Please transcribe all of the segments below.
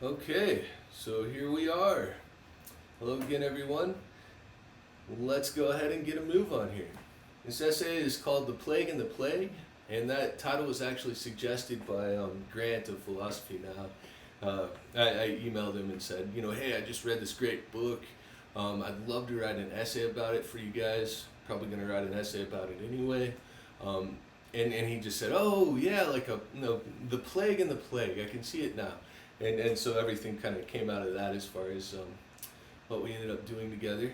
Okay, so here we are. Hello again, everyone. Let's go ahead and get a move on here. This essay is called The Plague and the Plague, and that title was actually suggested by Grant of Philosophy Now. I emailed him and said, hey, I just read this great book. I'd love to write an essay about it for you guys. Probably going to write an essay about it anyway. And he just said, oh, yeah, like The Plague and the Plague. I can see it now. And so everything kind of came out of that as far as what we ended up doing together.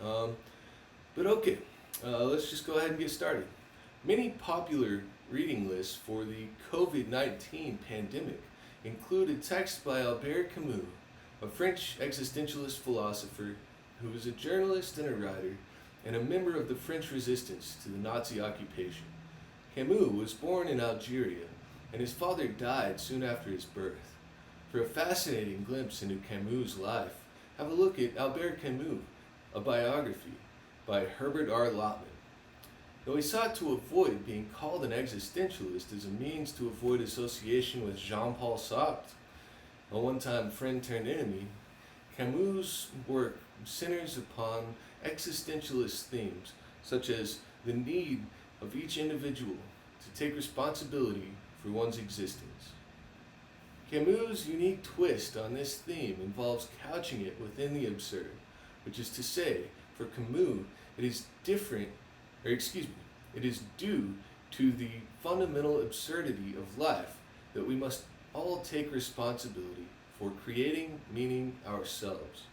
Um, but okay, let's just go ahead and get started. Many popular reading lists for the COVID-19 pandemic include a text by Albert Camus, a French existentialist philosopher who was a journalist and a writer, and a member of the French resistance to the Nazi occupation. Camus was born in Algeria, and his father died soon after his birth. For a fascinating glimpse into Camus' life, have a look at Albert Camus, a biography by Herbert R. Lotman. Though he sought to avoid being called an existentialist as a means to avoid association with Jean-Paul Sartre, a one-time friend turned enemy, Camus' work centers upon existentialist themes such as the need of each individual to take responsibility for one's existence. Camus' unique twist on this theme involves couching it within the absurd, which is to say, for Camus, it is different, it is due to the fundamental absurdity of life that we must all take responsibility for creating meaning ourselves.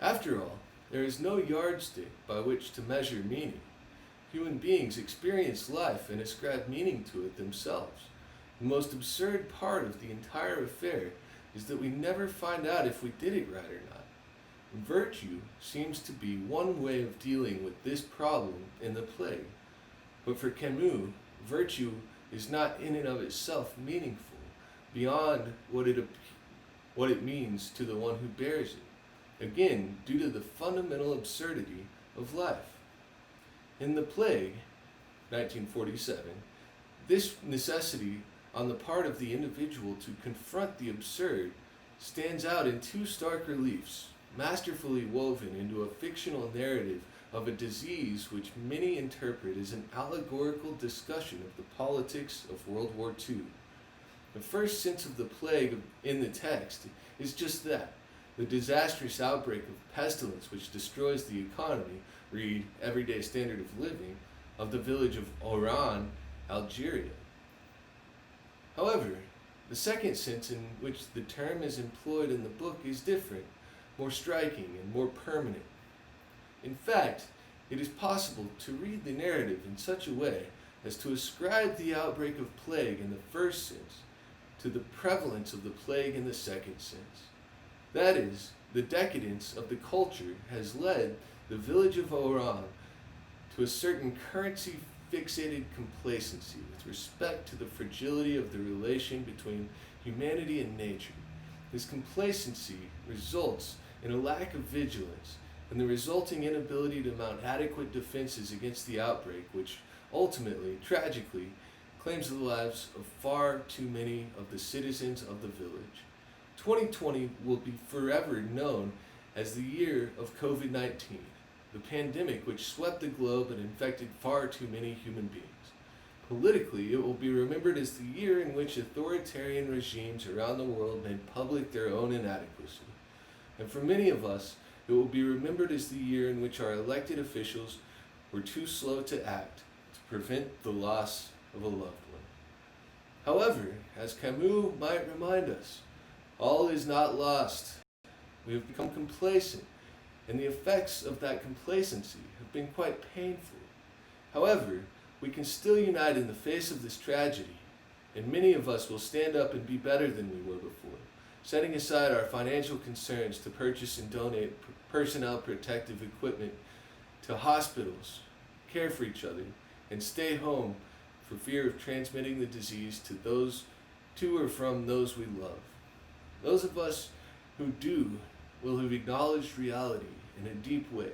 After all, there is no yardstick by which to measure meaning. Human beings experience life and ascribe meaning to it themselves. The most absurd part of the entire affair is that we never find out if we did it right or not. Virtue seems to be one way of dealing with this problem in the plague. But for Camus, virtue is not in and of itself meaningful, beyond what it means to the one who bears it, again, due to the fundamental absurdity of life. In The Plague, 1947, this necessity on the part of the individual to confront the absurd stands out in two stark reliefs, masterfully woven into a fictional narrative of a disease which many interpret as an allegorical discussion of the politics of World War II. The first sense of the plague in the text is just that, the disastrous outbreak of pestilence which destroys the economy, read everyday standard of living, of the village of Oran, Algeria. However, the second sense in which the term is employed in the book is different, more striking, and more permanent. In fact, it is possible to read the narrative in such a way as to ascribe the outbreak of plague in the first sense to the prevalence of the plague in the second sense. That is, the decadence of the culture has led the village of Oran to a certain currency-fixated complacency with respect to the fragility of the relation between humanity and nature. This complacency results in a lack of vigilance and the resulting inability to mount adequate defenses against the outbreak, which ultimately, tragically, claims the lives of far too many of the citizens of the village. 2020 will be forever known as the year of COVID-19, the pandemic which swept the globe and infected far too many human beings. Politically, it will be remembered as the year in which authoritarian regimes around the world made public their own inadequacy. And for many of us, it will be remembered as the year in which our elected officials were too slow to act to prevent the loss of a loved one. However, as Camus might remind us, all is not lost. We have become complacent, and the effects of that complacency have been quite painful. However, we can still unite in the face of this tragedy, and many of us will stand up and be better than we were before, setting aside our financial concerns to purchase and donate personnel protective equipment to hospitals, care for each other, and stay home for fear of transmitting the disease to or from those we love. Those of us who do will have acknowledged reality in a deep way,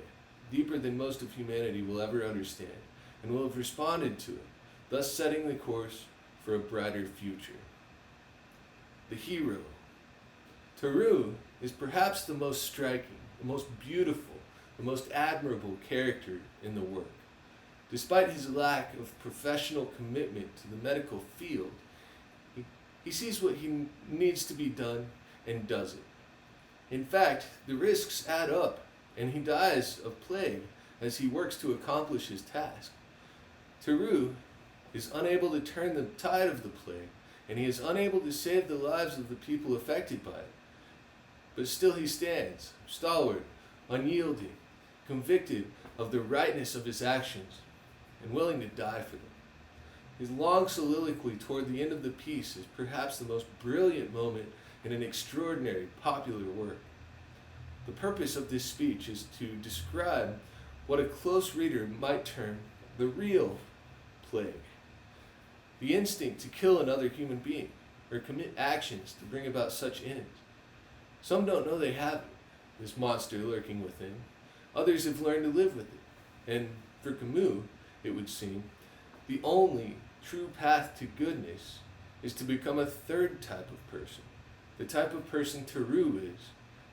deeper than most of humanity will ever understand, and will have responded to it, thus setting the course for a brighter future. The hero. Taru is perhaps the most striking, the most beautiful, the most admirable character in the work. Despite his lack of professional commitment to the medical field, he sees what he needs to be done and does it. In fact, the risks add up, and he dies of plague as he works to accomplish his task. Taru is unable to turn the tide of the plague, and he is unable to save the lives of the people affected by it. But still he stands, stalwart, unyielding, convicted of the rightness of his actions, and willing to die for them. His long soliloquy toward the end of the piece is perhaps the most brilliant moment in an extraordinary popular work. The purpose of this speech is to describe what a close reader might term the real plague. The instinct to kill another human being or commit actions to bring about such ends. Some don't know they have it, this monster lurking within. Others have learned to live with it. And for Camus, it would seem, the only true path to goodness is to become a third type of person. The type of person Taru is,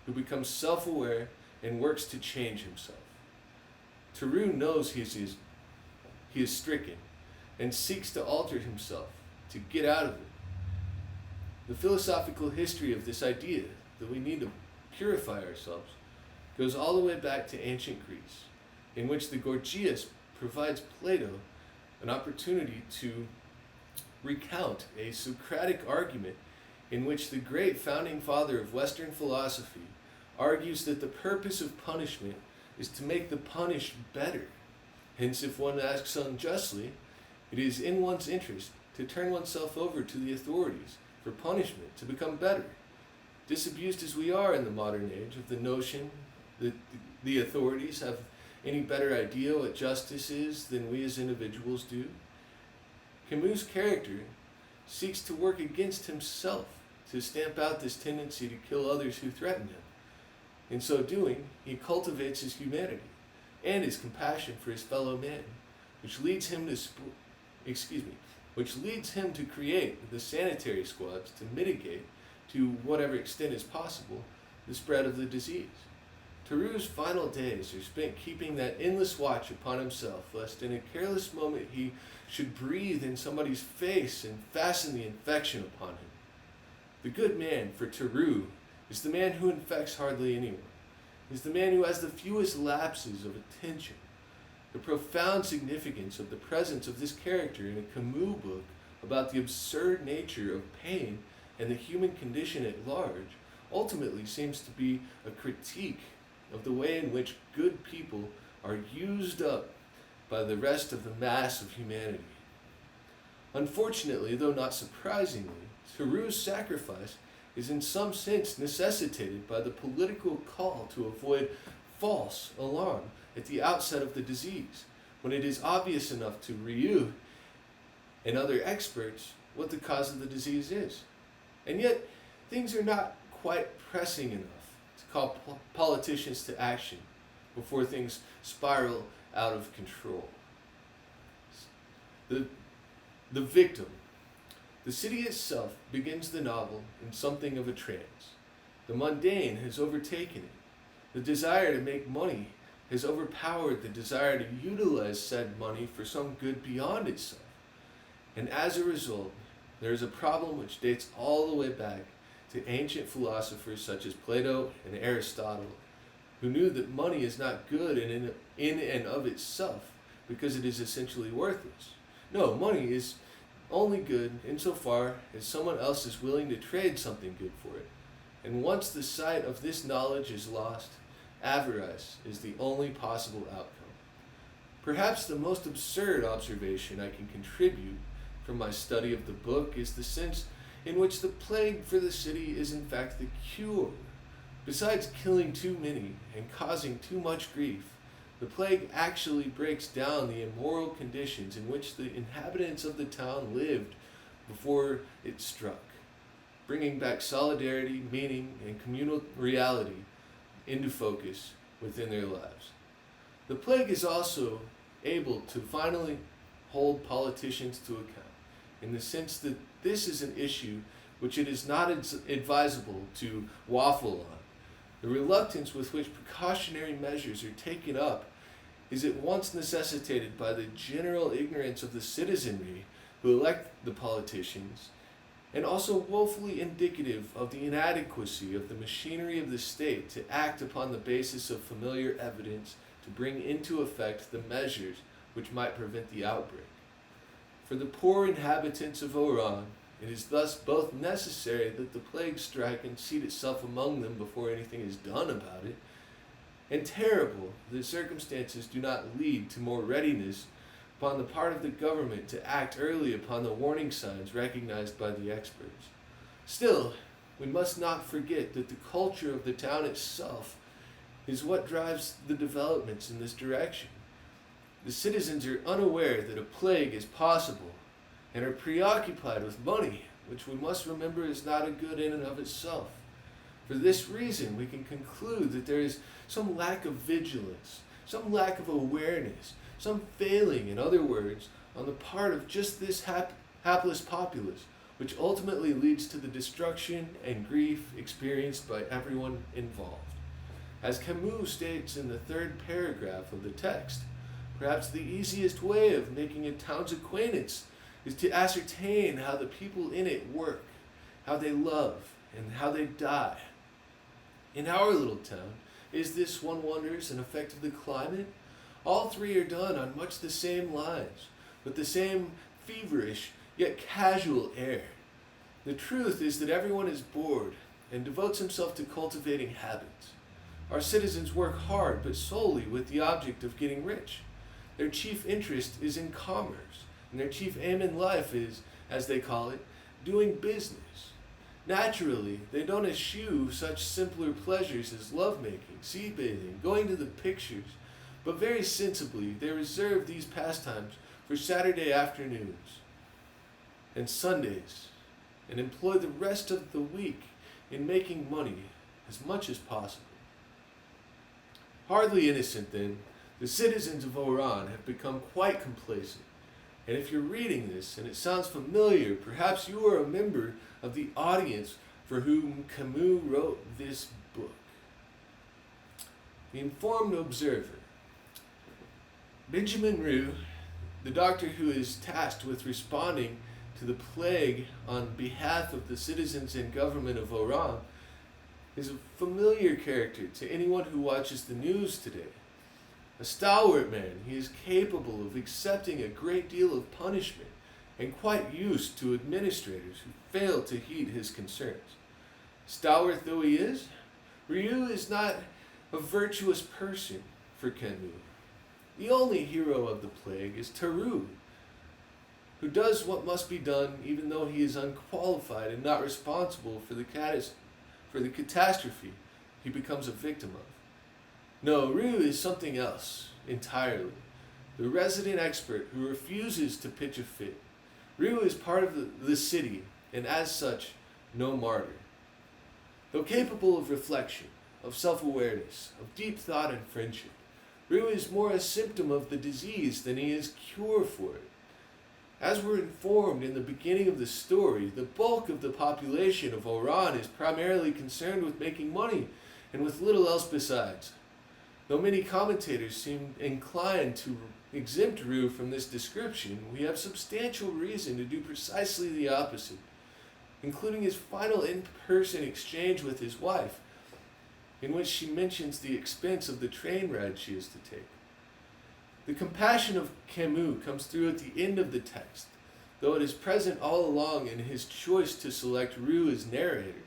who becomes self-aware and works to change himself. Taru knows he is stricken and seeks to alter himself, to get out of it. The philosophical history of this idea that we need to purify ourselves goes all the way back to ancient Greece, in which the Gorgias provides Plato an opportunity to recount a Socratic argument in which the great founding father of Western philosophy argues that the purpose of punishment is to make the punished better. Hence, if one acts unjustly, it is in one's interest to turn oneself over to the authorities for punishment to become better. Disabused as we are in the modern age of the notion that the authorities have any better idea what justice is than we as individuals do, Camus' character seeks to work against himself to stamp out this tendency to kill others who threaten him. In so doing, he cultivates his humanity and his compassion for his fellow man, which leads him to create the sanitary squads to mitigate, to whatever extent is possible, the spread of the disease. Taru's final days are spent keeping that endless watch upon himself, lest in a careless moment he should breathe in somebody's face and fasten the infection upon him. The good man, for Taru, is the man who infects hardly anyone. Is the man who has the fewest lapses of attention. The profound significance of the presence of this character in a Camus book about the absurd nature of pain and the human condition at large ultimately seems to be a critique of the way in which good people are used up by the rest of the mass of humanity. Unfortunately, though not surprisingly, Taru's sacrifice is in some sense necessitated by the political call to avoid false alarm at the outset of the disease, when it is obvious enough to Ryu and other experts what the cause of the disease is. And yet, things are not quite pressing enough to call politicians to action before things spiral out of control. The victim. The city itself begins the novel in something of a trance. The mundane has overtaken it. The desire to make money has overpowered the desire to utilize said money for some good beyond itself. And as a result, there is a problem which dates all the way back to ancient philosophers such as Plato and Aristotle, who knew that money is not good in and of itself because it is essentially worthless. No, money is only good insofar as someone else is willing to trade something good for it. And once the sight of this knowledge is lost, avarice is the only possible outcome. Perhaps the most absurd observation I can contribute from my study of the book is the sense in which the plague for the city is in fact the cure. Besides killing too many and causing too much grief, the plague actually breaks down the immoral conditions in which the inhabitants of the town lived before it struck, bringing back solidarity, meaning, and communal reality into focus within their lives. The plague is also able to finally hold politicians to account, in the sense that this is an issue which it is not advisable to waffle on. The reluctance with which precautionary measures are taken up is at once necessitated by the general ignorance of the citizenry who elect the politicians, and also woefully indicative of the inadequacy of the machinery of the state to act upon the basis of familiar evidence to bring into effect the measures which might prevent the outbreak. For the poor inhabitants of Oran, it is thus both necessary that the plague strike and seat itself among them before anything is done about it, and terrible that circumstances do not lead to more readiness upon the part of the government to act early upon the warning signs recognized by the experts. Still, we must not forget that the culture of the town itself is what drives the developments in this direction. The citizens are unaware that a plague is possible and are preoccupied with money, which we must remember is not a good in and of itself. For this reason, we can conclude that there is some lack of vigilance, some lack of awareness, some failing, in other words, on the part of just this hapless populace, which ultimately leads to the destruction and grief experienced by everyone involved. As Camus states in the third paragraph of the text, perhaps the easiest way of making a town's acquaintance is to ascertain how the people in it work, how they love, and how they die. In our little town, is this, one wonders, an effect of the climate? All three are done on much the same lines, with the same feverish yet casual air. The truth is that everyone is bored and devotes himself to cultivating habits. Our citizens work hard, but solely with the object of getting rich. Their chief interest is in commerce, and their chief aim in life is, as they call it, doing business. Naturally, they don't eschew such simpler pleasures as lovemaking, sea-bathing, going to the pictures, but very sensibly they reserve these pastimes for Saturday afternoons and Sundays, and employ the rest of the week in making money as much as possible. Hardly innocent, then, the citizens of Oran have become quite complacent. And if you're reading this and it sounds familiar, perhaps you are a member of the audience for whom Camus wrote this book. The Informed Observer. Benjamin Roux, the doctor who is tasked with responding to the plague on behalf of the citizens and government of Oran, is a familiar character to anyone who watches the news today. A stalwart man, he is capable of accepting a great deal of punishment and quite used to administrators who fail to heed his concerns. Stalwart though he is, Roux is not a virtuous person for Camus. The only hero of the plague is Tarou, who does what must be done even though he is unqualified and not responsible for the catastrophe he becomes a victim of. No, Roux is something else entirely. The resident expert who refuses to pitch a fit. Roux is part of the city, and as such, no martyr. Though capable of reflection, of self-awareness, of deep thought and friendship, Roux is more a symptom of the disease than he is cure for it. As we're informed in the beginning of the story, the bulk of the population of Oran is primarily concerned with making money and with little else besides. Though many commentators seem inclined to exempt Roux from this description, we have substantial reason to do precisely the opposite, including his final in-person exchange with his wife, in which she mentions the expense of the train ride she is to take. The compassion of Camus comes through at the end of the text, though it is present all along in his choice to select Roux as narrator.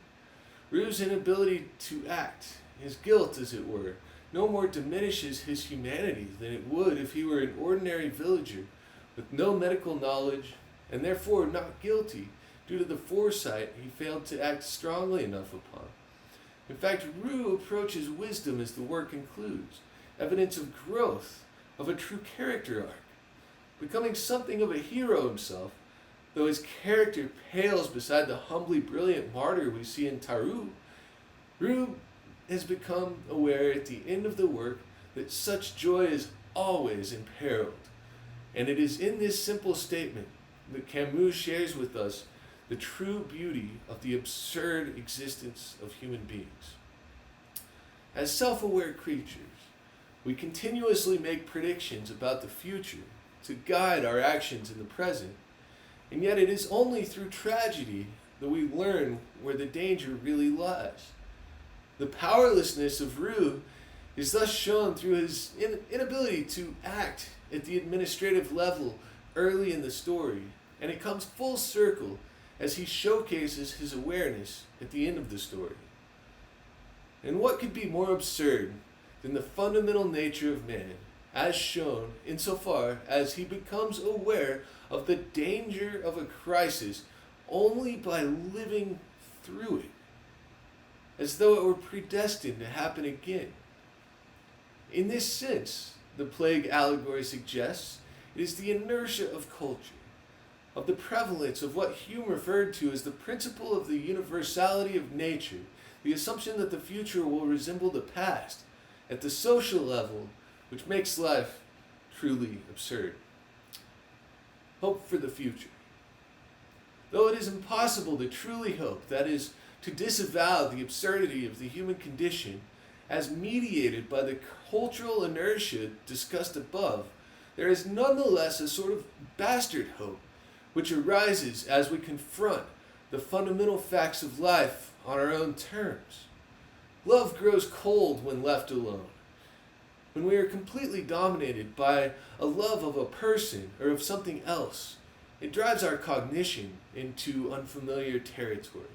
Roux's inability to act, his guilt as it were, no more diminishes his humanity than it would if he were an ordinary villager with no medical knowledge and therefore not guilty due to the foresight he failed to act strongly enough upon. In fact, Roux approaches wisdom as the work concludes, evidence of growth, of a true character arc, becoming something of a hero himself, though his character pales beside the humbly brilliant martyr we see in Tarou. Roux has become aware at the end of the work that such joy is always imperiled. And it is in this simple statement that Camus shares with us the true beauty of the absurd existence of human beings. As self-aware creatures, we continuously make predictions about the future to guide our actions in the present, and yet it is only through tragedy that we learn where the danger really lies. The powerlessness of Rue is thus shown through his inability to act at the administrative level early in the story, and it comes full circle as he showcases his awareness at the end of the story. And what could be more absurd than the fundamental nature of man, as shown insofar as he becomes aware of the danger of a crisis only by living through it, as though it were predestined to happen again. In this sense, the plague allegory suggests it is the inertia of culture, of the prevalence of what Hume referred to as the principle of the universality of nature, the assumption that the future will resemble the past at the social level, which makes life truly absurd. Hope for the future. Though it is impossible to truly hope, that is, to disavow the absurdity of the human condition as mediated by the cultural inertia discussed above, there is nonetheless a sort of bastard hope which arises as we confront the fundamental facts of life on our own terms. Love grows cold when left alone. When we are completely dominated by a love of a person or of something else, it drives our cognition into unfamiliar territory.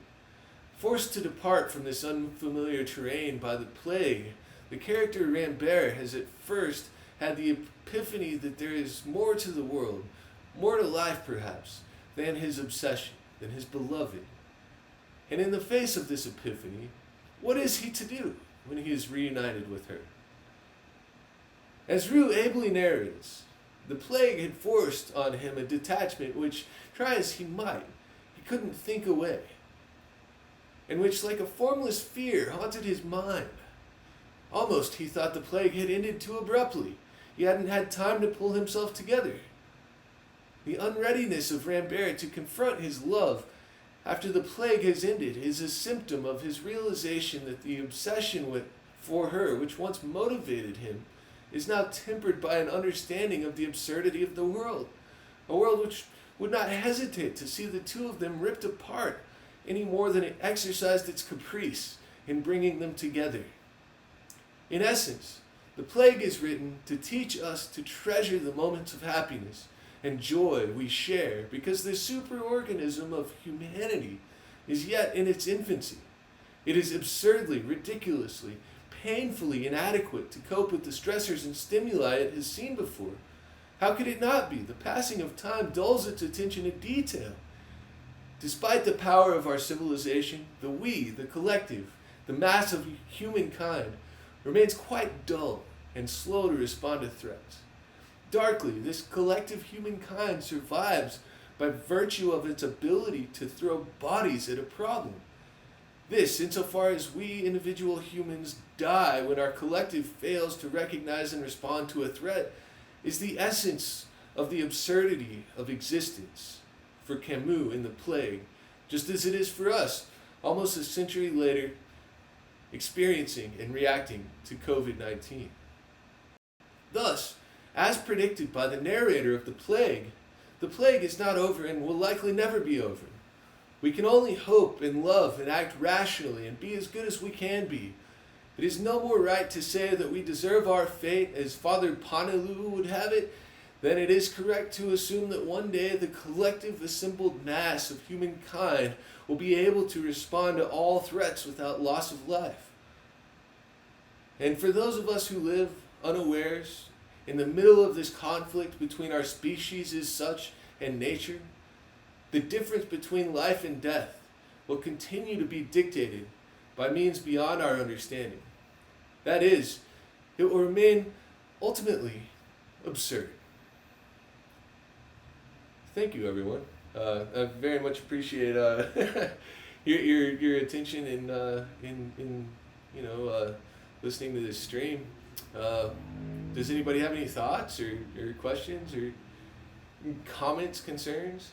Forced to depart from this unfamiliar terrain by the plague, the character Rambert has at first had the epiphany that there is more to the world, more to life perhaps, than his obsession, than his beloved. And in the face of this epiphany, what is he to do when he is reunited with her? As Rue ably narrates, the plague had forced on him a detachment which, try as he might, he couldn't think away, and which, like a formless fear, haunted his mind. Almost he thought the plague had ended too abruptly. He hadn't had time to pull himself together. The unreadiness of Rambert to confront his love after the plague has ended is a symptom of his realization that the obsession for her, which once motivated him, is now tempered by an understanding of the absurdity of the world, a world which would not hesitate to see the two of them ripped apart any more than it exercised its caprice in bringing them together. In essence, the plague is written to teach us to treasure the moments of happiness and joy we share, because the superorganism of humanity is yet in its infancy. It is absurdly, ridiculously, painfully inadequate to cope with the stressors and stimuli it has seen before. How could it not be? The passing of time dulls its attention to detail. Despite the power of our civilization, the we, the collective, the mass of humankind, remains quite dull and slow to respond to threats. Darkly, this collective humankind survives by virtue of its ability to throw bodies at a problem. This, insofar as we individual humans die when our collective fails to recognize and respond to a threat, is the essence of the absurdity of existence for Camus in The Plague, just as it is for us, almost a century later, experiencing and reacting to COVID-19. Thus, as predicted by the narrator of the plague is not over and will likely never be over. We can only hope and love and act rationally and be as good as we can be. It is no more right to say that we deserve our fate, as Father Panelu would have it, than it is correct to assume that one day the collective assembled mass of humankind will be able to respond to all threats without loss of life. And for those of us who live unawares, in the middle of this conflict between our species as such and nature, the difference between life and death will continue to be dictated by means beyond our understanding. That is, it will remain ultimately absurd. Thank you, everyone. I very much appreciate your attention in listening to this stream. Does anybody have any thoughts or questions or comments, concerns?